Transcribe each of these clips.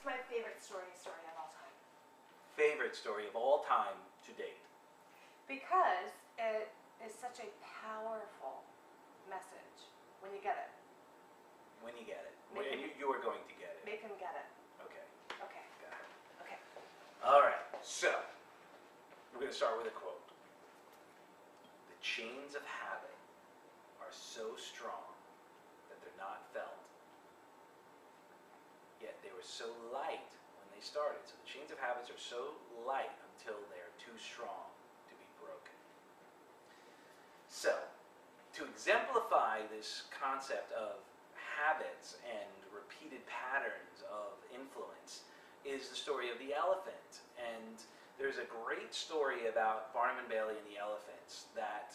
my favorite story of all time. Favorite story of all time to date? Because it is such a powerful message when you get it. When you get it. Make And him- you are going to get it. Make him get it. Okay. Okay. Got it. Okay. All right. So, we're going to start with a quote. The chains of habit are so strong that they're not felt. Yet they were so light when they started. So the chains of habits are so light until they are too strong to be broken. So, to exemplify this concept of habits and repeated patterns of influence is the story of the elephant. And there's a great story about Barnum and Bailey and the elephants that,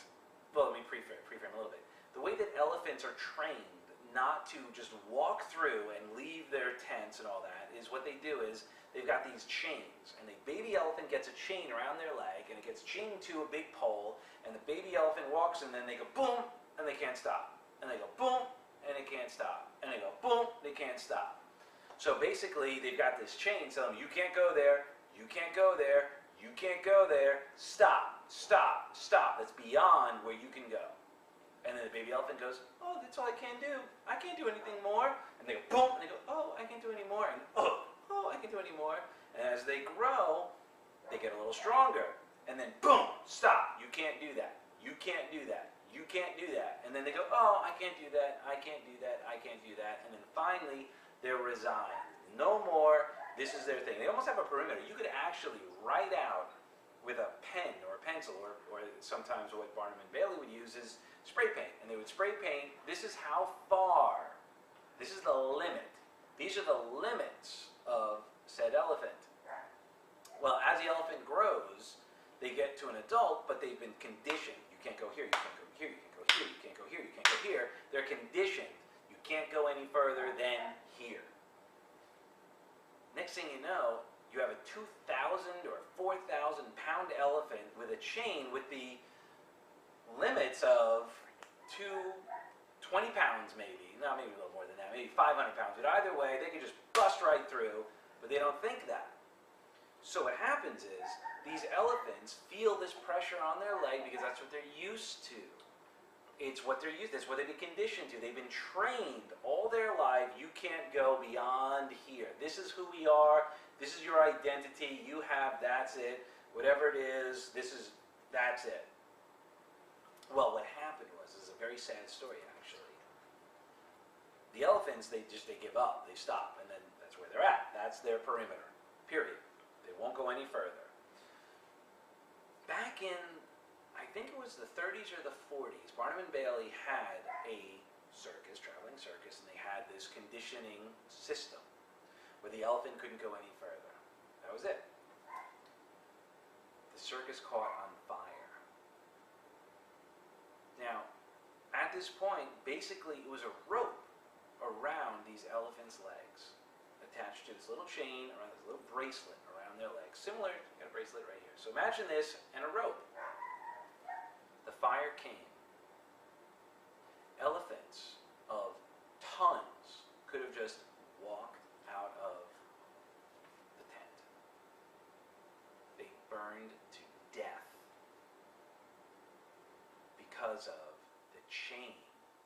well, let me preframe a little bit. The way that elephants are trained not to just walk through and leave their tents and all that is what they do is they've got these chains, and the baby elephant gets a chain around their leg, and it gets chained to a big pole, and the baby elephant walks, and then they go boom, and they can't stop. And they go boom, and they can't stop. And they go boom, they can't stop. So basically, they've got this chain telling them, you can't go there, you can't go there, you can't go there, stop, stop, stop. That's beyond where you can go. And then the baby elephant goes, oh, that's all I can do. I can't do anything more. And they go boom, and they go, oh, I can't do any more. And oh, I can't do any more. And as they grow, they get a little stronger. And then boom, stop, you can't do that. You can't do that. You can't do that. And then they go, oh, I can't do that. I can't do that. I can't do that. And then finally, they're resigned. No more. This is their thing. They almost have a perimeter. You could actually write out with a pen or a pencil, or sometimes what Barnum and Bailey would use is spray paint. And they would spray paint, this is how far, this is the limit. These are the limits of said elephant. Well, as the elephant grows, they get to an adult, but they've been conditioned. You can't go here, you can't go here, you can't go here, you can't go here, you can't go here. They're conditioned. You can't go any further than here. Next thing you know, you have a 2,000 or 4,000 pound elephant with a chain with the limits of 20 pounds maybe, no, maybe a little more than that, maybe 500 pounds, but either way, they can just bust right through, but they don't think that. So what happens is, these elephants feel this pressure on their leg because that's what they're used to. It's what they're used to, that's what they've been conditioned to. They've been trained all their life, you can't go beyond here. This is who we are, this is your identity, you have, that's it, whatever it is, that's it. Well, what happened was, this is a very sad story actually. The elephants, they give up, they stop, and then that's where they're at. That's their perimeter, period. They won't go any further. Back in, I think it was the 30s or the 40s, Barnum and Bailey had a circus, traveling circus, and they had this conditioning system where the elephant couldn't go any further. That was it. The circus caught on fire. Now, at this point, basically it was a rope around these elephants' legs, attached to this little chain, around this little bracelet around their legs. Similar, you got a bracelet right here. So imagine this and a rope. The fire came. Elephants of tons could have just walked out of the tent. They burned to death because of the chain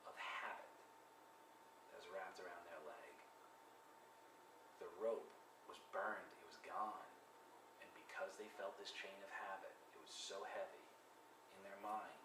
of habit that was wrapped around their leg. The rope was burned, it was gone. And because they felt this chain of habit, it was so heavy in their mind